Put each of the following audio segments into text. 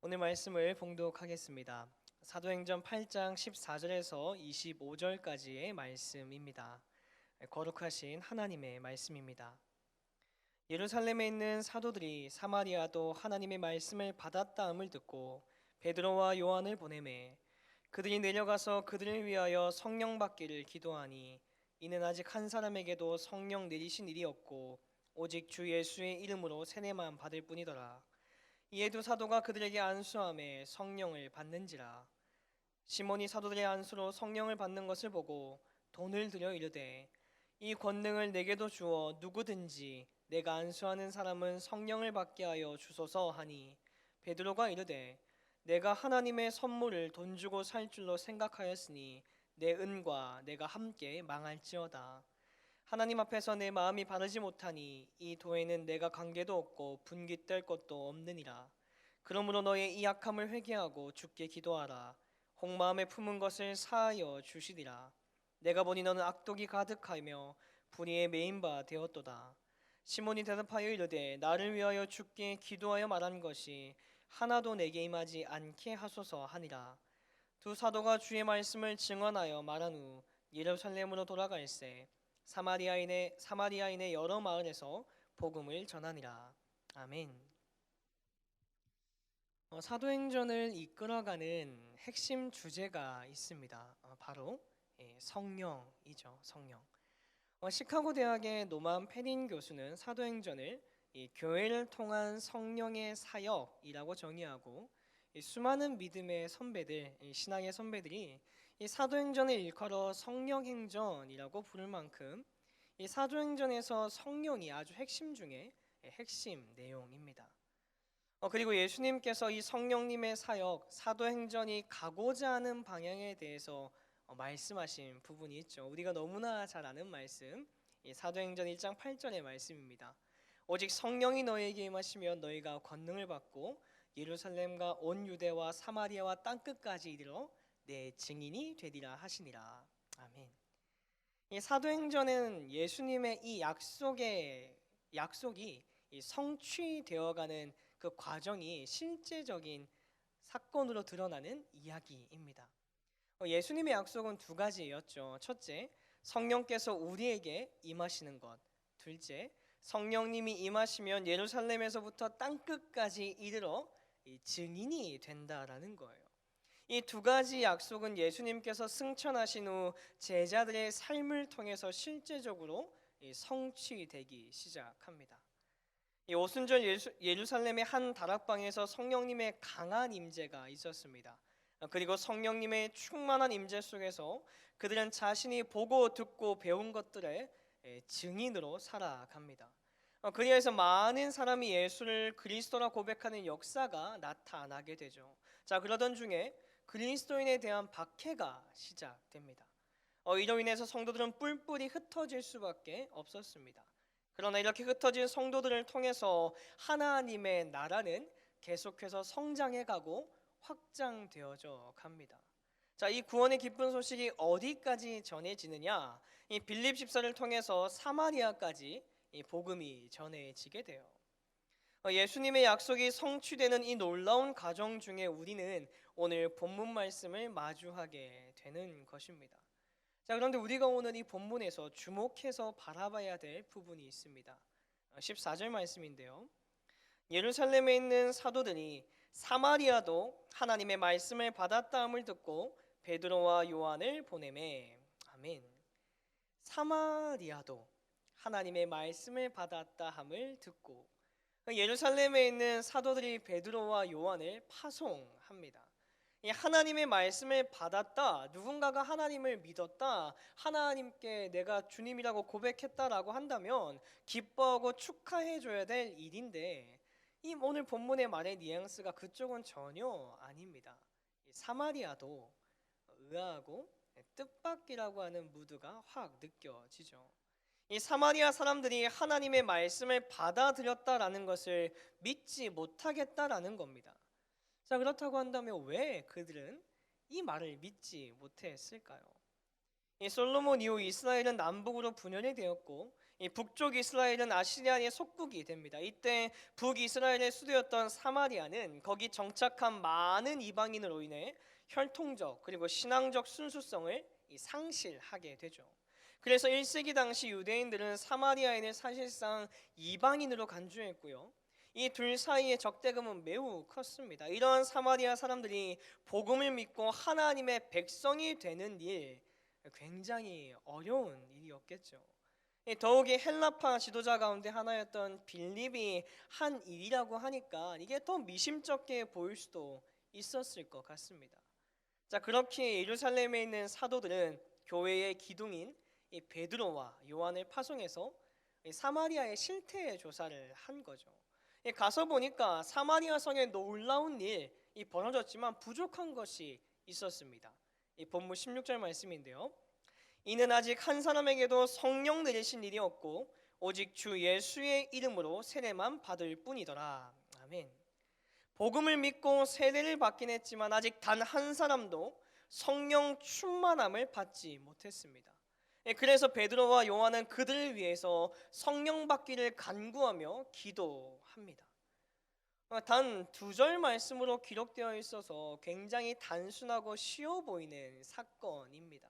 오늘 말씀을 봉독하겠습니다. 사도행전 8장 14절에서 25절까지의 말씀입니다. 거룩하신 하나님의 말씀입니다. 예루살렘에 있는 사도들이 사마리아도 하나님의 말씀을 받았다함을 듣고 베드로와 요한을 보내매 그들이 내려가서 그들을 위하여 성령 받기를 기도하니 이는 아직 한 사람에게도 성령 내리신 일이 없고 오직 주 예수의 이름으로 세례만 받을 뿐이더라. 이에 두 사도가 그들에게 안수하며 성령을 받는지라. 시몬이 사도들의 안수로 성령을 받는 것을 보고 돈을 들여 이르되 이 권능을 내게도 주어 누구든지 내가 안수하는 사람은 성령을 받게 하여 주소서 하니 베드로가 이르되 내가 하나님의 선물을 돈 주고 살 줄로 생각하였으니 내 은과 내가 함께 망할지어다. 하나님 앞에서 내 마음이 바르지 못하니 이 도에는 내가 관계도 없고 분깃될 것도 없느니라. 그러므로 너의 이 약함을 회개하고 주께 기도하라. 혹마음에 품은 것을 사하여 주시리라. 내가 보니 너는 악독이 가득하며 불의에 매인 바 되었도다. 시몬이 대답하여 이르되 나를 위하여 주께 기도하여 말한 것이 하나도 내게 임하지 않게 하소서 하니라. 두 사도가 주의 말씀을 증언하여 말한 후 예루살렘으로 돌아갈새 사마리아인의 여러 마을에서 복음을 전하니라. 아멘. 사도행전을 이끌어가는 핵심 주제가 있습니다. 바로 성령이죠. 성령. 시카고 대학의 노만 페린 교수는 사도행전을 교회를 통한 성령의 사역이라고 정의하고 수많은 믿음의 선배들, 신앙의 선배들이 이 사도행전을 일컬어 성령행전이라고 부를 만큼 이 사도행전에서 성령이 아주 핵심 중에 핵심 내용입니다. 그리고 예수님께서 이 성령님의 사역, 사도행전이 가고자 하는 방향에 대해서 말씀하신 부분이 있죠. 우리가 너무나 잘 아는 말씀, 이 사도행전 1장 8절의 말씀입니다. 오직 성령이 너희에게 임하시면 너희가 권능을 받고 예루살렘과 온 유대와 사마리아와 땅끝까지 이르러 내 증인이 되리라 하시니라. 아멘. 이 사도행전은 예수님의 이 약속이 이 성취되어가는 그 과정이 실제적인 사건으로 드러나는 이야기입니다. 예수님의 약속은 두 가지였죠. 첫째, 성령께서 우리에게 임하시는 것. 둘째, 성령님이 임하시면 예루살렘에서부터 땅끝까지 이르러 증인이 된다라는 거예요. 이 두 가지 약속은 예수님께서 승천하신 후 제자들의 삶을 통해서 실제적으로 성취되기 시작합니다. 이 오순절 예루살렘의 한 다락방에서 성령님의 강한 임재가 있었습니다. 그리고 성령님의 충만한 임재 속에서 그들은 자신이 보고 듣고 배운 것들의 증인으로 살아갑니다. 그리하여서 많은 사람이 예수를 그리스도라 고백하는 역사가 나타나게 되죠. 자, 그러던 중에 그리스도인에 대한 박해가 시작됩니다. 이로 인해서 성도들은 뿔뿔이 흩어질 수밖에 없었습니다. 그러나 이렇게 흩어진 성도들을 통해서 하나님의 나라는 계속해서 성장해가고 확장되어져 갑니다. 자, 이 구원의 기쁜 소식이 어디까지 전해지느냐? 이 빌립 집사를 통해서 사마리아까지 이 복음이 전해지게 돼요. 예수님의 약속이 성취되는 이 놀라운 과정 중에 우리는 오늘 본문 말씀을 마주하게 되는 것입니다. 자, 그런데 우리가 오늘 이 본문에서 주목해서 바라봐야 될 부분이 있습니다. 14절 말씀인데요. 예루살렘에 있는 사도들이 사마리아도 하나님의 말씀을 받았다함을 듣고 베드로와 요한을 보내매. 아멘. 사마리아도 하나님의 말씀을 받았다함을 듣고 예루살렘에 있는 사도들이 베드로와 요한을 파송합니다. 이 하나님의 말씀을 받았다, 누군가가 하나님을 믿었다, 하나님께 내가 주님이라고 고백했다라고 한다면 기뻐하고 축하해 줘야 될 일인데 이 오늘 본문의 말의 뉘앙스가 그쪽은 전혀 아닙니다. 사마리아도 의아하고 뜻밖이라고 하는 무드가 확 느껴지죠. 이 사마리아 사람들이 하나님의 말씀을 받아들였다라는 것을 믿지 못하겠다라는 겁니다. 자, 그렇다고 한다면 왜 그들은 이 말을 믿지 못했을까요? 이 솔로몬 이후 이스라엘은 남북으로 분열이 되었고 이 북쪽 이스라엘은 아시리아의 속국이 됩니다. 이때 북이스라엘의 수도였던 사마리아는 거기 정착한 많은 이방인으로 인해 혈통적 그리고 신앙적 순수성을 상실하게 되죠. 그래서 1세기 당시 유대인들은 사마리아인을 사실상 이방인으로 간주했고요. 이 둘 사이의 적대감은 매우 컸습니다. 이러한 사마리아 사람들이 복음을 믿고 하나님의 백성이 되는 일, 굉장히 어려운 일이었겠죠. 더욱이 헬라파 지도자 가운데 하나였던 빌립이 한 일이라고 하니까 이게 더 미심쩍게 보일 수도 있었을 것 같습니다. 자, 그렇게 예루살렘에 있는 사도들은 교회의 기둥인 이 베드로와 요한을 파송해서 사마리아의 실태 조사를 한 거죠. 가서 보니까 사마리아 성에 놀라운 일이 벌어졌지만 부족한 것이 있었습니다. 이 본문 16절 말씀인데요. 이는 아직 한 사람에게도 성령 내리신 일이 없고 오직 주 예수의 이름으로 세례만 받을 뿐이더라. 아멘. 복음을 믿고 세례를 받긴 했지만 아직 단 한 사람도 성령 충만함을 받지 못했습니다. 그래서 베드로와 요한은 그들을 위해서 성령 받기를 간구하며 기도합니다. 단 2절 말씀으로 기록되어 있어서 굉장히 단순하고 쉬워 보이는 사건입니다.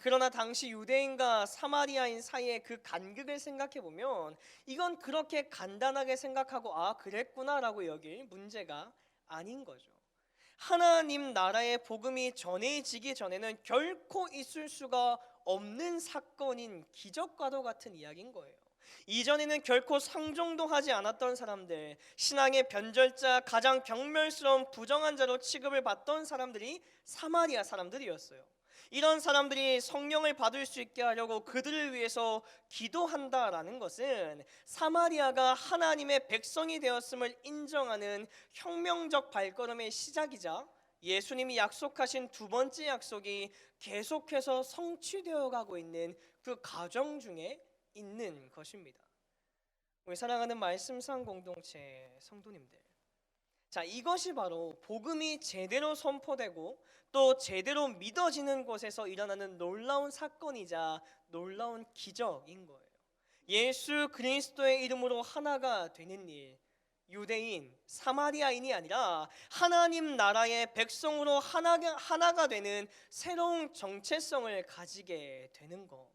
그러나 당시 유대인과 사마리아인 사이의 그 간극을 생각해 보면 이건 그렇게 간단하게 생각하고 아 그랬구나라고 여길 문제가 아닌 거죠. 하나님 나라의 복음이 전해지기 전에는 결코 있을 수가 없는 사건인 기적과도 같은 이야기인 거예요. 이전에는 결코 상종도 하지 않았던 사람들, 신앙의 변절자, 가장 경멸스러운 부정한 자로 취급을 받던 사람들이 사마리아 사람들이었어요. 이런 사람들이 성령을 받을 수 있게 하려고 그들을 위해서 기도한다라는 것은 사마리아가 하나님의 백성이 되었음을 인정하는 혁명적 발걸음의 시작이자 예수님이 약속하신 2번째 약속이 계속해서 성취되어 가고 있는 그 과정 중에 있는 것입니다. 우리 사랑하는 말씀상 공동체 성도님들, 자, 이것이 바로 복음이 제대로 선포되고 또 제대로 믿어지는 곳에서 일어나는 놀라운 사건이자 놀라운 기적인 거예요. 예수 그리스도의 이름으로 하나가 되는 일, 유대인, 사마리아인이 아니라 하나님 나라의 백성으로 하나가 되는 새로운 정체성을 가지게 되는 것.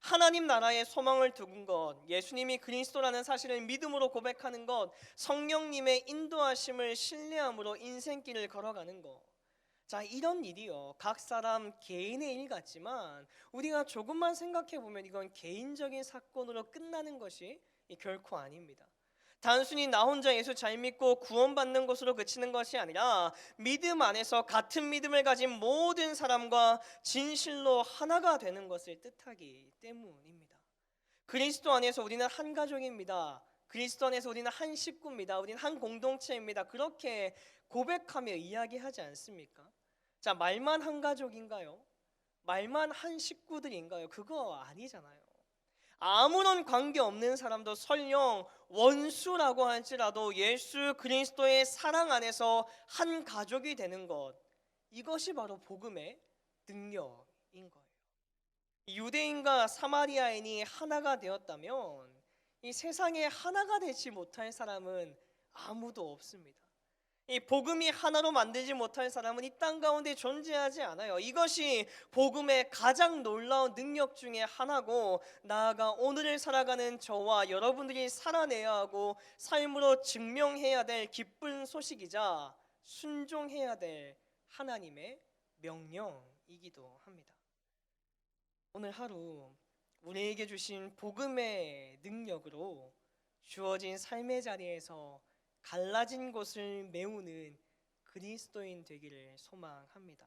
하나님 나라의 소망을 두는 것, 예수님이 그리스도라는 사실을 믿음으로 고백하는 것, 성령님의 인도하심을 신뢰함으로 인생길을 걸어가는 것. 자, 이런 일이요, 각 사람 개인의 일 같지만 우리가 조금만 생각해 보면 이건 개인적인 사건으로 끝나는 것이 결코 아닙니다. 단순히 나 혼자 예수 잘 믿고 구원받는 것으로 그치는 것이 아니라 믿음 안에서 같은 믿음을 가진 모든 사람과 진실로 하나가 되는 것을 뜻하기 때문입니다. 그리스도 안에서 우리는 한 가족입니다. 그리스도 안에서 우리는 한 식구입니다. 우리는 한 공동체입니다. 그렇게 고백하며 이야기하지 않습니까? 자, 말만 한 가족인가요? 말만 한 식구들인가요? 그거 아니잖아요. 아무런 관계 없는 사람도 설령 원수라고 할지라도 예수 그리스도의 사랑 안에서 한 가족이 되는 것, 이것이 바로 복음의 능력인 거예요. 유대인과 사마리아인이 하나가 되었다면 이 세상에 하나가 되지 못할 사람은 아무도 없습니다. 이 복음이 하나로 만들지 못할 사람은 이 땅 가운데 존재하지 않아요. 이것이 복음의 가장 놀라운 능력 중에 하나고, 나아가 오늘을 살아가는 저와 여러분들이 살아내야 하고 삶으로 증명해야 될 기쁜 소식이자 순종해야 될 하나님의 명령이기도 합니다. 오늘 하루 우리에게 주신 복음의 능력으로 주어진 삶의 자리에서 갈라진 곳을 메우는 그리스도인 되기를 소망합니다.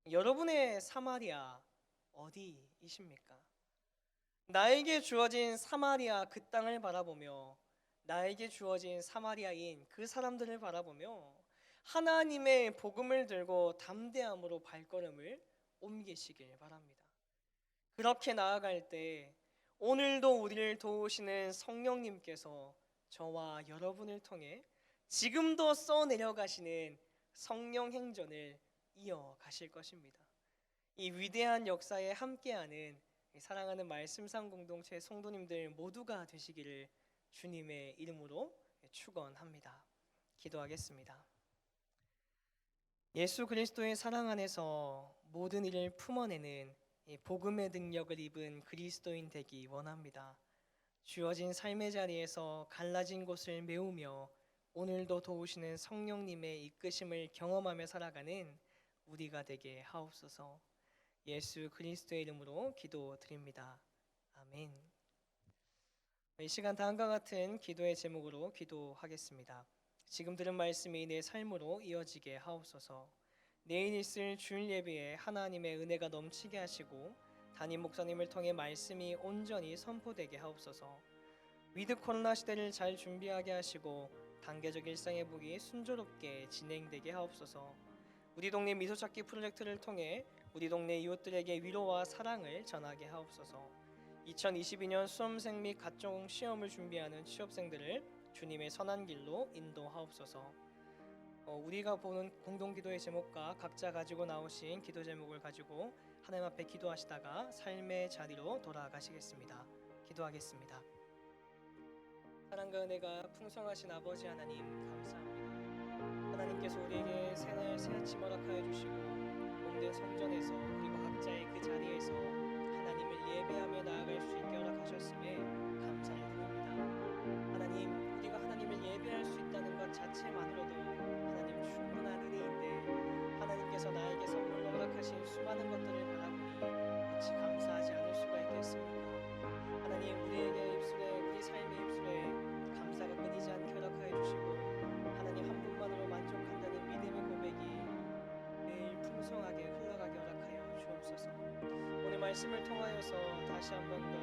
여러분의 사마리아 어디이십니까? 나에게 주어진 사마리아 그 땅을 바라보며, 나에게 주어진 사마리아인 그 사람들을 바라보며 하나님의 복음을 들고 담대함으로 발걸음을 옮기시길 바랍니다. 그렇게 나아갈 때 오늘도 우리를 도우시는 성령님께서 저와 여러분을 통해 지금도 써내려가시는 성령 행전을 이어가실 것입니다. 이 위대한 역사에 함께하는 사랑하는 말씀상 공동체 성도님들 모두가 되시기를 주님의 이름으로 축원합니다. 기도하겠습니다. 예수 그리스도의 사랑 안에서 모든 일을 품어내는 이 복음의 능력을 입은 그리스도인 되기 원합니다. 주어진 삶의 자리에서 갈라진 곳을 메우며 오늘도 도우시는 성령님의 이끄심을 경험하며 살아가는 우리가 되게 하옵소서. 예수 그리스도의 이름으로 기도드립니다. 아멘. 이 시간 다음과 같은 기도의 제목으로 기도하겠습니다. 지금 들은 말씀이 내 삶으로 이어지게 하옵소서. 내일 있을 주일 예배에 하나님의 은혜가 넘치게 하시고 담임 목사님을 통해 말씀이 온전히 선포되게 하옵소서. 위드 코로나 시대를 잘 준비하게 하시고 단계적 일상의 복이 순조롭게 진행되게 하옵소서. 우리 동네 미소찾기 프로젝트를 통해 우리 동네 이웃들에게 위로와 사랑을 전하게 하옵소서. 2022년 수험생 및 각종 시험을 준비하는 취업생들을 주님의 선한 길로 인도하옵소서. 우리가 보는 공동기도의 제목과 각자 가지고 나오신 기도 제목을 가지고 하나님 앞에 기도하시다가 삶의 자리로 돌아가시겠습니다. 기도하겠습니다. 사랑과 은혜가 풍성하신 아버지 하나님 감사합니다. 하나님께서 우리에게 새날 새아침 허락하여 주시고 몸된 성전에서 그리고 각자의 그 자리에서 하나님을 예배하며 나아갈 수 있게 허락하셨음에 감사를 드립니다. 하나님, 우리가 하나님을 예배할 수 있다는 것 자체만으로도 하나님 충분한 은혜인데 하나님께서 나에게 선물로 허락하신 수많은 것들을 바라보니 어찌 감사하지 않을 수가 있겠습니까? 하나님, 우리에게 입술에 우리 삶의 입술에 감사가 끊이지 않게 허락하여 주시고 하나님 한 분만으로 만족한다는 믿음의 고백이 매일 풍성하게 흘러가게 허락하여 주옵소서. 오늘 말씀을 통하여서 다시 한번 더